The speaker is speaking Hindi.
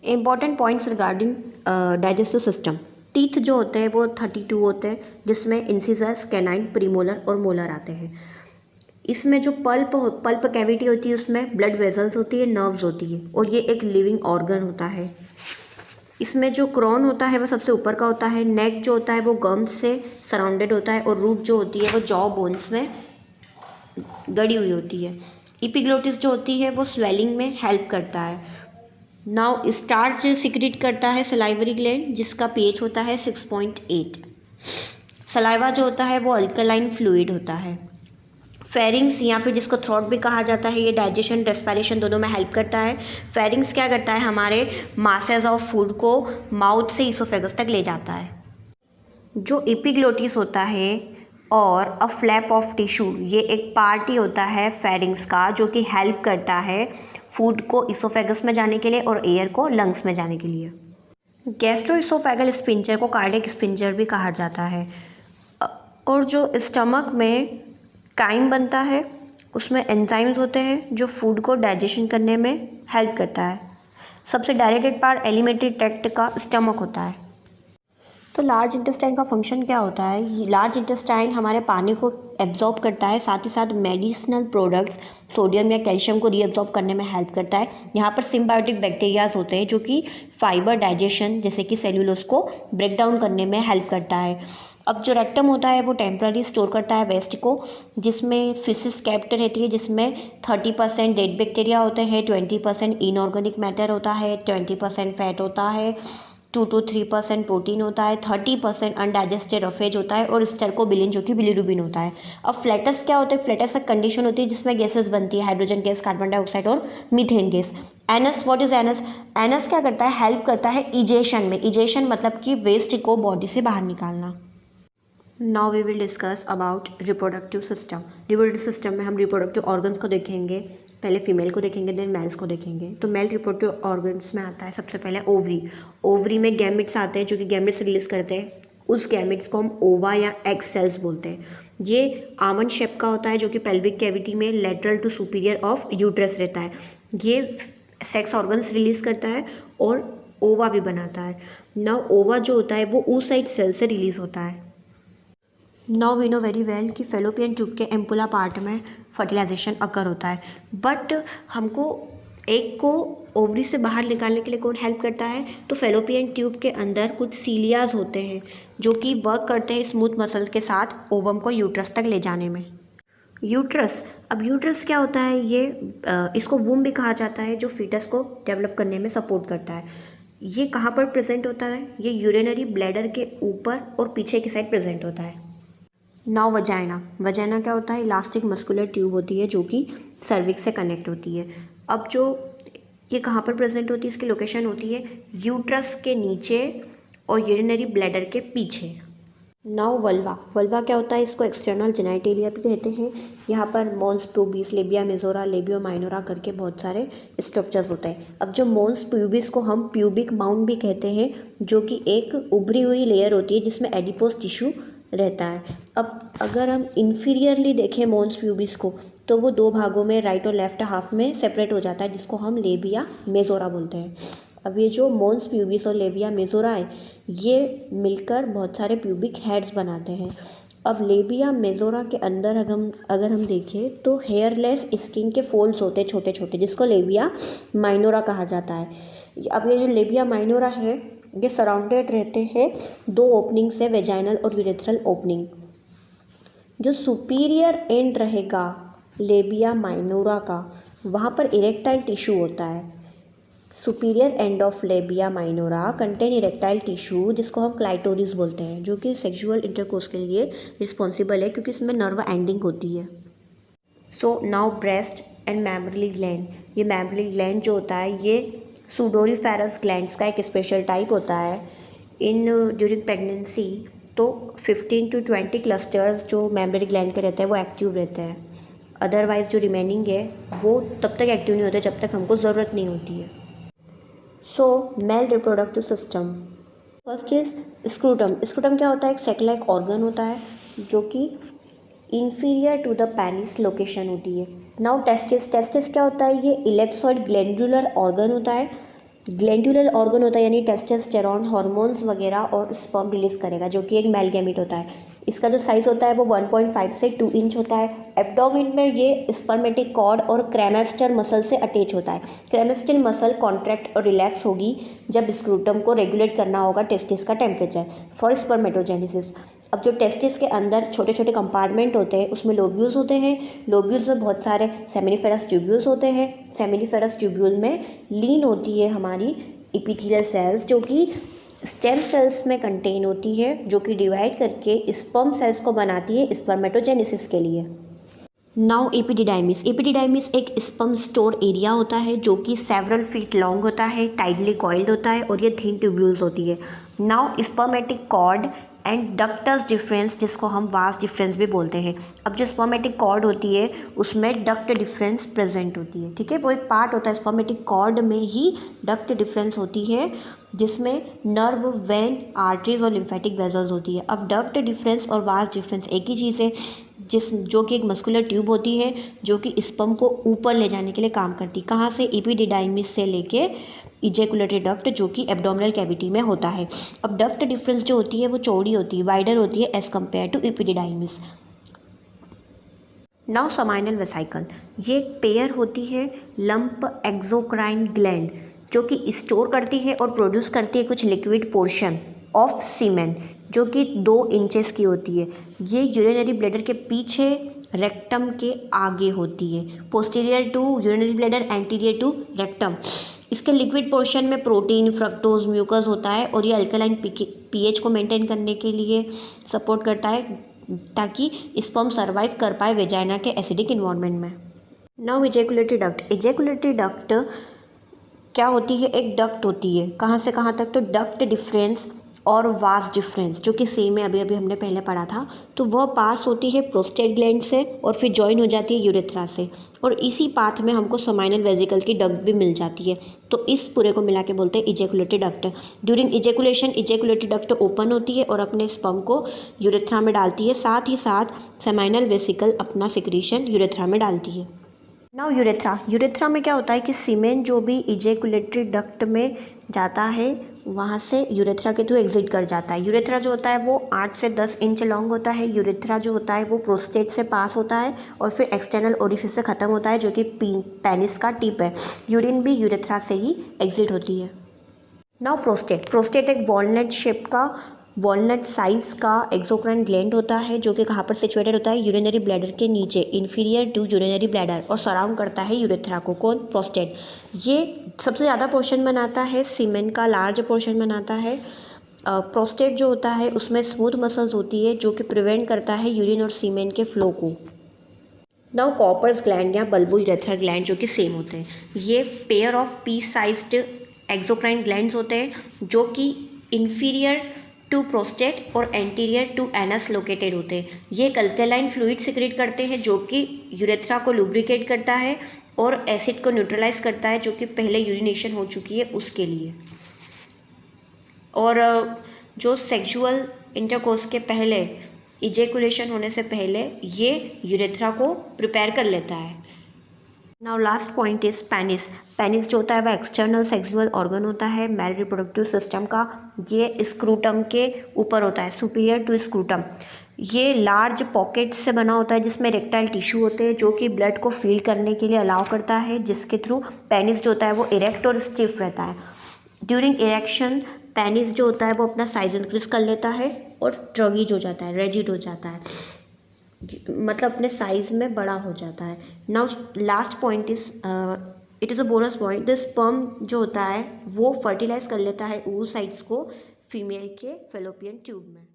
Important points regarding digestive system. Teeth जो होते हैं वो 32 होते हैं, जिसमें इंसिजर्स, कैनाइन, प्रीमोलर और मोलर आते हैं। इसमें जो पल्प कैविटी होती है उसमें ब्लड वेसल्स होती है, नर्व्स होती है और ये एक लिविंग ऑर्गन होता है। इसमें जो क्रोन होता है वो सबसे ऊपर का होता है। नेक जो होता है वो गम्स से सराउंडेड होता है और रूट जो होती है वो जॉ बोन्स में गड़ी हुई होती है। एपिग्लोटिस जो होती है वो स्वेलिंग में हेल्प करता है। नाउ स्टार्च सिक्रीट करता है सलाइवरी ग्लैंड, जिसका पीएच होता है 6.8। सलाइवा जो होता है वो अल्कलाइन फ्लूइड होता है। फेरिंग्स या फिर जिसको थ्रोट भी कहा जाता है, ये डाइजेशन रेस्पिरेशन दोनों में हेल्प करता है। फेरिंग्स क्या करता है, हमारे मासेस ऑफ फूड को माउथ से इसोफेगस तक ले जाता है। जो एपिग्लोटिस होता है और अ फ्लैप ऑफ टिश्यू, ये एक पार्ट ही होता है फेरिंग्स का, जो कि हेल्प करता है फूड को इसोफेगस में जाने के लिए और एयर को लंग्स में जाने के लिए। गैस्ट्रोइसोफेगल स्पिंजर को कार्डियक स्पिंजर भी कहा जाता है। और जो स्टमक में काइम बनता है उसमें एंजाइम्स होते हैं जो फूड को डाइजेशन करने में हेल्प करता है। सबसे डायरेक्टेड पार्ट एलिमेंट्री ट्रैक्ट का स्टमक होता है। तो लार्ज इंटेस्टाइन का फंक्शन क्या होता है? लार्ज इंटेस्टाइन हमारे पानी को एब्जॉर्ब करता है, साथ ही साथ मेडिसिनल प्रोडक्ट्स, सोडियम या कैल्शियम को रीअब्जॉर्ब करने में हेल्प करता है। यहाँ पर सिम्बायोटिक बैक्टीरियाज होते हैं जो कि फाइबर डाइजेशन जैसे कि सेल्यूलोज को ब्रेक डाउन करने में हेल्प करता है। अब जो रेक्टम होता है वो टेम्पररी स्टोर करता है वेस्ट को, जिसमें फिसिस कैप्ट रहती है, जिसमें 30% डेड बैक्टीरिया होते हैं, 20% इनऑर्गेनिक मैटर होता है, 20% फैट होता है, 2 to 3% प्रोटीन होता है, 30% अनडाइजेस्टेड रफेज होता है और स्टर्कोबिलिन जो कि बिलीरुबिन होता है। अब फ्लैटस क्या होता है? फ्लैटस एक कंडीशन होती है जिसमें गैसेस बनती है, हाइड्रोजन गैस, कार्बन डाइऑक्साइड और methane gas. Anus, what is anus? Anus क्या करता है? हेल्प करता है इजेशन में। इजेशन मतलब कि वेस्ट को बॉडी से बाहर निकालना। Now we will discuss about reproductive system. Reproductive system में हम रिप्रोडक्टिव ऑर्गन्स को देखेंगे, पहले फीमेल को देखेंगे, देन मेल्स को देखेंगे। तो मेल रिप्रोडक्टिव ऑर्गन्स में आता है सबसे पहले ओवरी। ओवरी में गैमेट्स आते हैं जो कि गैमेट्स रिलीज करते हैं, उस गैमेट्स को हम ओवा या एग सेल्स बोलते हैं। ये आमंड शेप का होता है जो कि पेल्विक कैविटी में lateral to superior of uterus रहता है। ये सेक्स ऑर्गन्स रिलीज करता है और ओवा भी बनाता है। नाउ ओवा जो होता है वो oocyte सेल से रिलीज होता है। Now we know very well कि फेलोपियन ट्यूब के एम्पुला पार्ट में फर्टिलाइजेशन अकर होता है, बट हमको एग को ओवरी से बाहर निकालने के लिए कौन हेल्प करता है? तो फेलोपियन ट्यूब के अंदर कुछ सीलियाज होते हैं जो कि वर्क करते हैं स्मूथ मसल्स के साथ ओवम को यूट्रस तक ले जाने में। यूट्रस, अब यूट्रस क्या होता है? ये इसको वूम भी कहा जाता है, जो फीटस को डेवलप करने में सपोर्ट करता है। ये कहाँ पर प्रेजेंट होता है? ये यूरिनरी ब्लैडर के ऊपर और पीछे की साइड प्रेजेंट होता है। Now vagina. वजाइना क्या होता है? इलास्टिक मस्कुलर ट्यूब होती है जो कि सर्विक्स से कनेक्ट होती है। अब जो ये कहाँ पर प्रेजेंट होती है? इसकी लोकेशन होती है यूट्रस के नीचे और यूरिनरी ब्लैडर के पीछे। Now vulva. वल्वा क्या होता है? इसको एक्सटर्नल जेनाइटेलिया भी कहते हैं। यहाँ पर mons pubis, labia majora, labia minora करके बहुत सारे स्ट्रक्चर्स होते हैं। अब जो मोन्स प्यूबिस को हम प्यूबिक माउंट भी कहते हैं, जो कि एक उभरी हुई लेयर होती है जिसमें एडिपोज टिश्यू रहता है। अब अगर हम इन्फीरियरली देखें मोन्स प्यूबिस को, तो वो दो भागों में, राइट और लेफ्ट हाफ में सेपरेट हो जाता है, जिसको हम लेबिया मेजोरा बोलते हैं। अब ये जो मोन्स प्यूबिस और लेबिया मेजोरा है, ये मिलकर बहुत सारे प्यूबिक हेड्स बनाते हैं। अब लेबिया मेजोरा के अंदर अगर हम देखें तो हेयरलेस स्किन के फोल्ड्स होते हैं छोटे छोटे, जिसको लेबिया माइनोरा कहा जाता है। अब ये जो लेबिया माइनोरा है ये सराउंडेड रहते हैं दो ओपनिंग से, वेजाइनल और यूरेथ्रल ओपनिंग। जो सुपीरियर एंड रहेगा लेबिया माइनोरा का, वहाँ पर इरेक्टाइल टिश्यू होता है। Superior end of labia minora contain erectile tissue, जिसको हम क्लाइटोरिस बोलते हैं, जो कि सेक्सुअल इंटरकोर्स के लिए रिस्पॉन्सिबल है क्योंकि इसमें नर्व एंडिंग होती है। So now breast and mammary gland. ये मैमरी ग्लैंड जो होता है ये सूडोरिफेरस ग्लैंड्स का एक स्पेशल टाइप होता है। इन ड्यूरिंग प्रेगनेंसी तो 15 to 20 क्लस्टर्स जो मैमरी ग्लैंड के रहते हैं वो एक्टिव रहते हैं। अदरवाइज जो रिमेनिंग है वो तब तक एक्टिव नहीं होते जब तक हमको ज़रूरत नहीं होती है। So male reproductive system, first is scrotum. Scrotum क्या होता है? एक सेटेलाइट ऑर्गन होता है जो कि inferior to the penis location होती है। Now testis. टेस्टिस क्या होता है? ये इलेप्सॉइड ग्लैंडुलर ऑर्गन होता है ग्लैंडुलर ऑर्गन होता है यानी टेस्टोस्टेरोन हार्मोन्स वगैरह और स्पर्म रिलीज करेगा, जो कि एक मेल गैमीट होता है। इसका जो साइज़ होता है वो 1.5 से 2 इंच होता है। एब्डोमेन में ये स्पर्मेटिक कॉर्ड और क्रेमेस्टर मसल से अटैच होता है। क्रेमेस्टर मसल कॉन्ट्रैक्ट और रिलैक्स होगी जब स्क्रूटम को रेगुलेट करना होगा टेस्टिस का टेम्परेचर फॉर स्पर्मेटोजेनेसिस। अब जो टेस्टिस के अंदर छोटे छोटे कंपार्टमेंट होते हैं उसमें लोब्यूल्स होते हैं। लोब्यूल्स में बहुत सारे सेमिनिफेरस ट्यूब्यूल्स होते हैं। सेमिनिफेरस ट्यूब्यूल में लीन होती है हमारी एपिथेलियल सेल्स, जो कि स्टेम सेल्स में कंटेन होती है, जो कि डिवाइड करके स्पर्म सेल्स को बनाती है स्पर्मेटोजेनेसिस के लिए। Now epididymis. एपिडिडाइमिस एक स्पर्म स्टोर एरिया होता है जो कि सेवरल फीट लॉन्ग होता है, टाइडली कॉइल्ड होता है और ये थिन ट्यूब्यूल्स होती है। Now spermatic cord and ductus deferens, जिसको हम वास डिफरेंस भी बोलते हैं। अब जो स्पर्मेटिक कॉर्ड होती है उसमें डक्ट डिफरेंस प्रेजेंट होती है, ठीक है, वो एक पार्ट होता है स्पर्मेटिक कॉर्ड में ही डक्ट डिफरेंस होती है, जिसमें नर्व, वेन, आर्टरीज और लिम्फेटिक वेजल्स होती है। अब डक्ट डिफरेंस और वास डिफरेंस एक ही चीज़ है, जो कि एक मस्कुलर ट्यूब होती है जो कि स्पर्म को ऊपर ले जाने के लिए काम करती है। कहाँ से? एपिडिडाइमिस से लेके इजैकुलेटरी डक्ट, जो कि एब्डोमिनल कैविटी में होता है। अब डक्ट डिफरेंस जो होती है वो चौड़ी होती है, वाइडर होती है as compared to epididymis. Now seminal vesicle, ये एक पेयर होती है लंप एक्सोक्राइन ग्लैंड, जो कि स्टोर करती है और प्रोड्यूस करती है कुछ लिक्विड पोर्शन ऑफ सीमेन, जो कि 2 इंचेस की होती है। ये यूरिनरी ब्लैडर के पीछे रेक्टम के आगे होती है, posterior to urinary bladder, anterior to rectum. इसके लिक्विड पोर्शन में प्रोटीन, फ्रक्टोज, म्यूकस होता है और ये अल्कलाइन पीएच को मेंटेन करने के लिए सपोर्ट करता है ताकि स्पर्म सर्वाइव कर पाए वेजाइना के एसिडिक इन्वायरमेंट में। Now ejaculatory duct. Ejaculatory duct क्या होती है? एक डक्ट होती है, कहाँ से कहाँ तक? तो डक्ट डिफरेंस और वास डिफरेंस, जो कि सेम है, अभी अभी हमने पहले पढ़ा था, तो वह पास होती है प्रोस्टेट ग्लैंड से और फिर जॉइन हो जाती है यूरेथ्रा से, और इसी पाथ में हमको सेमाइनल वेसिकल की डक्ट भी मिल जाती है। तो इस पूरे को मिला के बोलते हैं ejaculatory duct. During ejaculation ejaculatory duct open होती है और अपने स्पर्म को यूरेथ्रा में डालती है, साथ ही साथ सेमाइनल वेसिकल अपना सिक्रीशन यूरेथ्रा में डालती है। Now urethra. यूरेथ्रा में क्या होता है कि सीमेन जो भी इजैकुलेटरी डक्ट में जाता है वहाँ से यूरेथ्रा के थ्रू एग्जिट कर जाता है। यूरेथ्रा जो होता है वो 8 से 10 इंच लॉन्ग होता है। यूरेथ्रा जो होता है वो प्रोस्टेट से पास होता है और फिर एक्सटर्नल ओरिफिस से ख़त्म होता है, जो कि पेनिस का टिप है। यूरिन भी यूरेथ्रा से ही एग्जिट होती है। Now prostate. प्रोस्टेट एक वॉलनट शेप का, वॉलनट साइज़ का एक्सोक्राइन ग्लैंड होता है, जो कि कहाँ पर सिचुएटेड होता है? यूरिनरी ब्लैडर के नीचे, इन्फीरियर टू यूरिनरी ब्लैडर, और सराउंड करता है यूरेथ्रा को। कौन? प्रोस्टेट। ये सबसे ज़्यादा पोर्शन बनाता है, सीमेन का लार्ज पोर्शन बनाता है। प्रोस्टेट जो होता है उसमें स्मूथ मसल्स होती है, जो कि प्रिवेंट करता है यूरिन और सीमेन के फ्लो को। नाउ कॉपर्स ग्लैंड या बल्बो यूरेथ्रा ग्लैंड, जो कि सेम होते हैं। ये pair of peace sized exocrine glands होते हैं, जो कि इन्फीरियर टू प्रोस्टेट और एंटीरियर टू एनस लोकेटेड होते हैं। ये अल्कलाइन फ्लूइड सिक्रेट करते हैं, जो कि यूरेथ्रा को लुब्रिकेट करता है और एसिड को न्यूट्रलाइज करता है, जो कि पहले यूरिनेशन हो चुकी है उसके लिए। और जो सेक्सुअल इंटरकोर्स के पहले, इजैकुलेशन होने से पहले, ये यूरेथ्रा को प्रिपेयर कर लेता है। Now last point is penis. Penis जो होता है वह एक्सटर्नल सेक्सुअल ऑर्गन होता है मेल रिप्रोडक्टिव सिस्टम का। ये स्क्रूटम के ऊपर होता है, सुपीरियर टू स्क्रूटम। ये लार्ज पॉकेट से बना होता है जिसमें रेक्टाइल टिश्यू होते हैं, जो कि ब्लड को फील करने के लिए अलाउ करता है, जिसके थ्रू पेनिस जो होता है वो इरेक्ट और स्टिफ रहता है। ड्यूरिंग इरेक्शन पेनिस जो होता है वो अपना साइज इंक्रीज कर लेता है और ट्रगीज हो जाता है, रेजिड हो जाता है, मतलब अपने साइज़ में बड़ा हो जाता है। Now last point is it is a bonus point. The sperm जो होता है वो फर्टिलाइज कर लेता है oocytes को फीमेल के फेलोपियन ट्यूब में।